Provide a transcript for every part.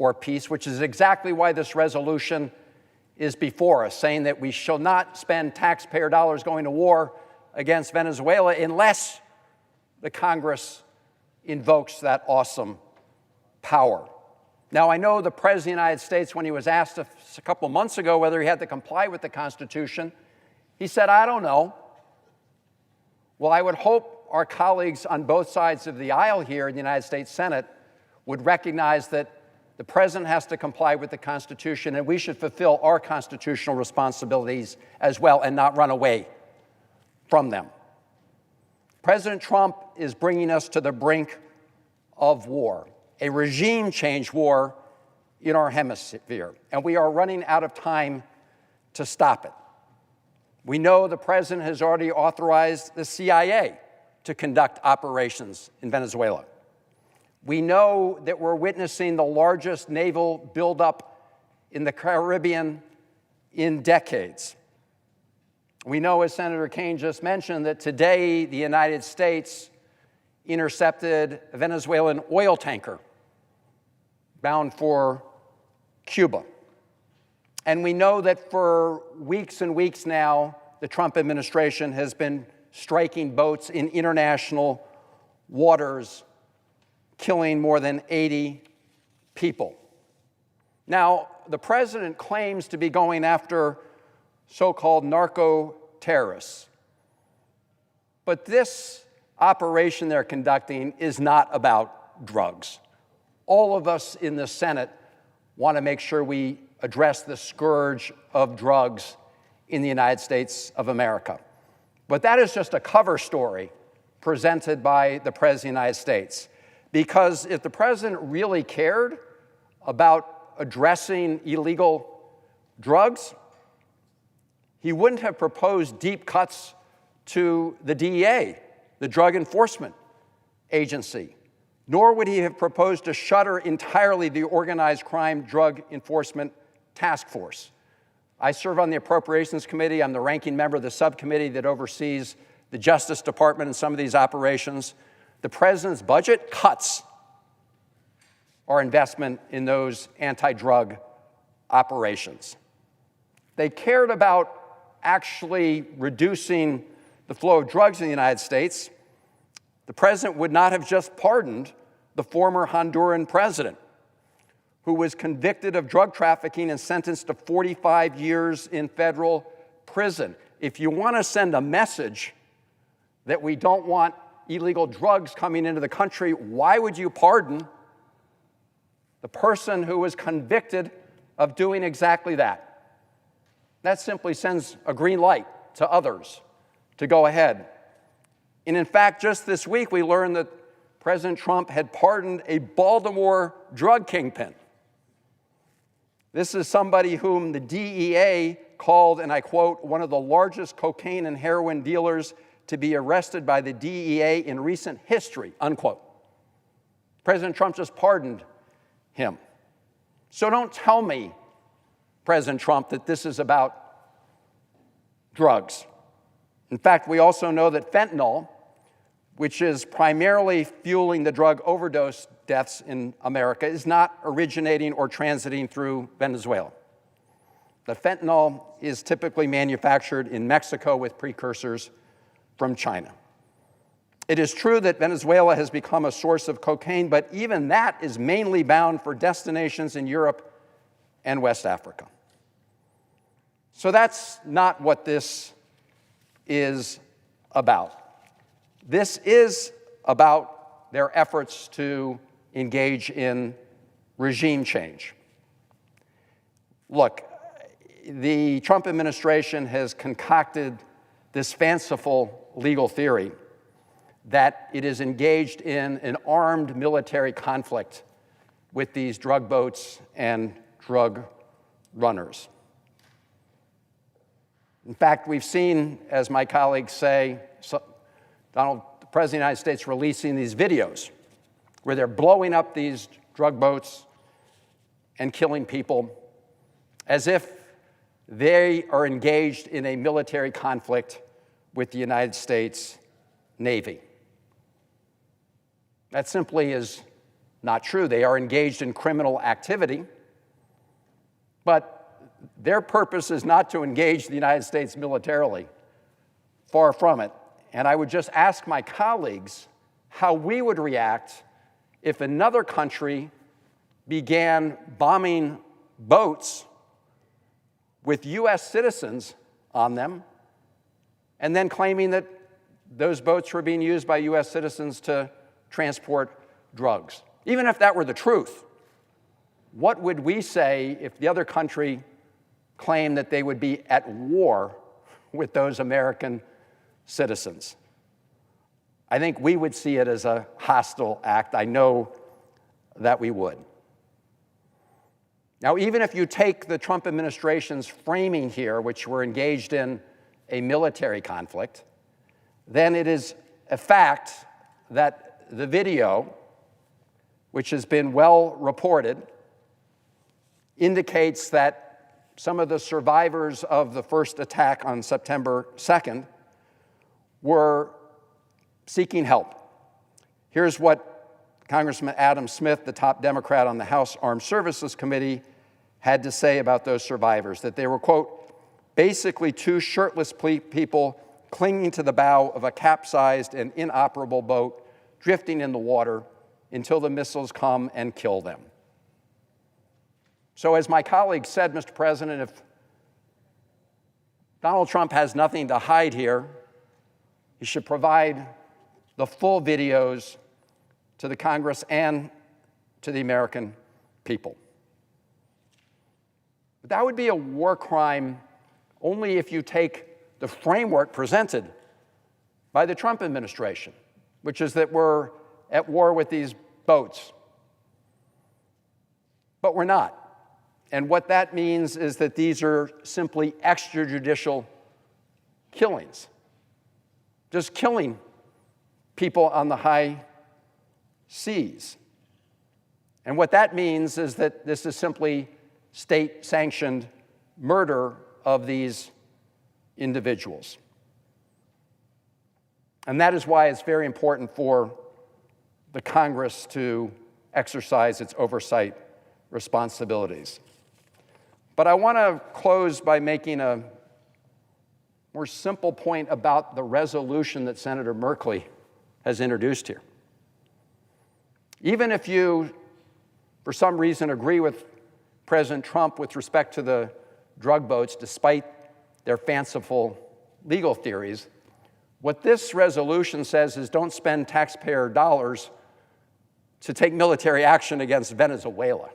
or peace, which is exactly why this resolution is before us, saying that we shall not spend taxpayer dollars going to war against Venezuela unless the Congress invokes that awesome power. Now, I know the President of the United States, when he was asked a couple of months ago whether he had to comply with the Constitution, he said, "I don't know." Well, I would hope our colleagues on both sides of the aisle here in the United States Senate would recognize that the President has to comply with the Constitution, and we should fulfill our constitutional responsibilities as well and not run away from them. President Trump is bringing us to the brink of war, a regime change war in our hemisphere, and we are running out of time to stop it. We know the President has already authorized the CIA to conduct operations in Venezuela. We know that we're witnessing the largest naval buildup in the Caribbean in decades. We know, as Senator Kaine just mentioned, that today the United States intercepted a Venezuelan oil tanker bound for Cuba. And we know that for weeks and weeks now, the Trump administration has been striking boats in international waters, killing more than 80 people. Now, the President claims to be going after so-called narco-terrorists. But this operation they're conducting is not about drugs. All of us in the Senate want to make sure we address the scourge of drugs in the United States of America. But that is just a cover story presented by the President of the United States. Because if the President really cared about addressing illegal drugs, he wouldn't have proposed deep cuts to the DEA, the Drug Enforcement Agency, nor would he have proposed to shutter entirely the Organized Crime Drug Enforcement Task Force. I serve on the Appropriations Committee. I'm the ranking member of the subcommittee that oversees the Justice Department and some of these operations. The President's budget cuts our investment in those anti-drug operations. They cared about actually reducing the flow of drugs in the United States. The President would not have just pardoned the former Honduran president, who was convicted of drug trafficking and sentenced to 45 years in federal prison. If you want to send a message that we don't want illegal drugs coming into the country, why would you pardon the person who was convicted of doing exactly that? That simply sends a green light to others to go ahead. And in fact, just this week, we learned that President Trump had pardoned a Baltimore drug kingpin. This is somebody whom the DEA called, and I quote, one of the largest cocaine and heroin dealers to be arrested by the DEA in recent history, unquote. President Trump just pardoned him. So don't tell me, President Trump, that this is about drugs. In fact, we also know that fentanyl, which is primarily fueling the drug overdose deaths in America, is not originating or transiting through Venezuela. The fentanyl is typically manufactured in Mexico with precursors from China. It is true that Venezuela has become a source of cocaine, but even that is mainly bound for destinations in Europe and West Africa. So that's not what this is about. This is about their efforts to engage in regime change. Look, the Trump administration has concocted this fanciful legal theory that it is engaged in an armed military conflict with these drug boats and drug runners. In fact, we've seen, as my colleagues say, the President of the United States releasing these videos where they're blowing up these drug boats and killing people as if they are engaged in a military conflict with the United States Navy. That simply is not true. They are engaged in criminal activity, but their purpose is not to engage the United States militarily. Far from it. And I would just ask my colleagues how we would react if another country began bombing boats with U.S. citizens on them and then claiming that those boats were being used by U.S. citizens to transport drugs. Even if that were the truth, what would we say if the other country claimed that they would be at war with those American citizens? I think we would see it as a hostile act. I know that we would. Now, even if you take the Trump administration's framing here, which we're engaged in a military conflict, then it is a fact that the video, which has been well reported, indicates that some of the survivors of the first attack on September 2nd were seeking help. Here's what Congressman Adam Smith, the top Democrat on the House Armed Services Committee, had to say about those survivors, that they were, quote, basically two shirtless people clinging to the bow of a capsized and inoperable boat drifting in the water until the missiles come and kill them. So as my colleague said, Mr. President, if Donald Trump has nothing to hide here, he should provide the full videos to the Congress and to the American people. But that would be a war crime only if you take the framework presented by the Trump administration, which is that we're at war with these boats. But we're not. And what that means is that these are simply extrajudicial killings, just killing people on the high seas. And what that means is that this is simply state-sanctioned murder of these individuals. And that is why it's very important for the Congress to exercise its oversight responsibilities. But I want to close by making a more simple point about the resolution that Senator Merkley has introduced here. Even if you, for some reason, agree with President Trump with respect to the drug boats, despite their fanciful legal theories, what this resolution says is don't spend taxpayer dollars to take military action against Venezuela.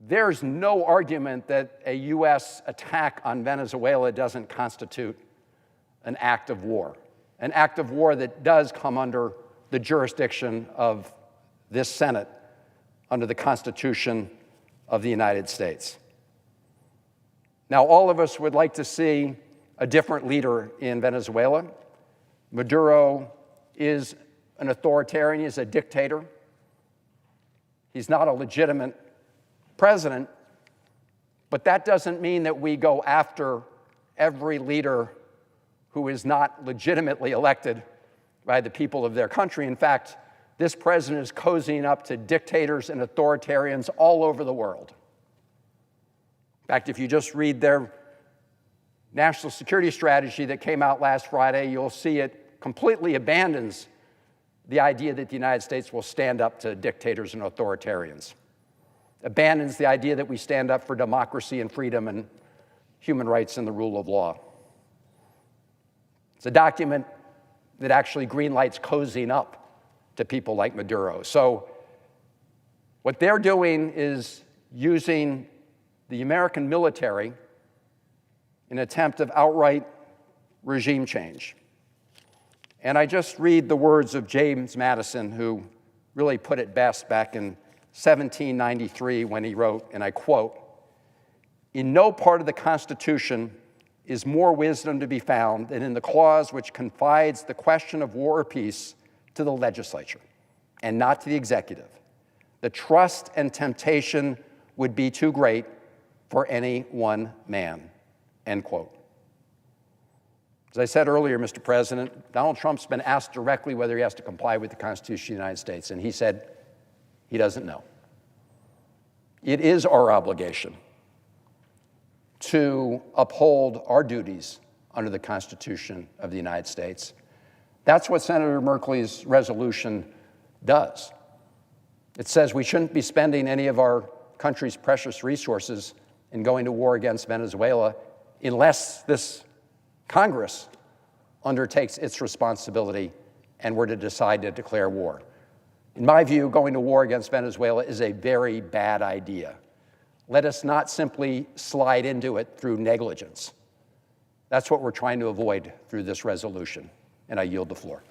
There's no argument that a U.S. attack on Venezuela doesn't constitute an act of war that does come under the jurisdiction of this Senate under the Constitution of the United States. Now, all of us would like to see a different leader in Venezuela. Maduro is an authoritarian, he's a dictator. He's not a legitimate president, but that doesn't mean that we go after every leader who is not legitimately elected by the people of their country. In fact, this president is cozying up to dictators and authoritarians all over the world. In fact, if you just read their national security strategy that came out last Friday, you'll see it completely abandons the idea that the United States will stand up to dictators and authoritarians. Abandons the idea that we stand up for democracy and freedom and human rights and the rule of law. It's a document that actually greenlights cozying up to people like Maduro. So what they're doing is using the American military in an attempt of outright regime change. And I just read the words of James Madison, who really put it best back in 1793 when he wrote, and I quote, "In no part of the Constitution is more wisdom to be found than in the clause which confides the question of war or peace to the legislature and not to the executive. The trust and temptation would be too great for any one man," end quote. As I said earlier, Mr. President, Donald Trump's been asked directly whether he has to comply with the Constitution of the United States, and he said he doesn't know. It is our obligation to uphold our duties under the Constitution of the United States. That's what Senator Merkley's resolution does. It says we shouldn't be spending any of our country's precious resources in going to war against Venezuela unless this Congress undertakes its responsibility and were to decide to declare war. In my view, going to war against Venezuela is a very bad idea. Let us not simply slide into it through negligence. That's what we're trying to avoid through this resolution, and I yield the floor.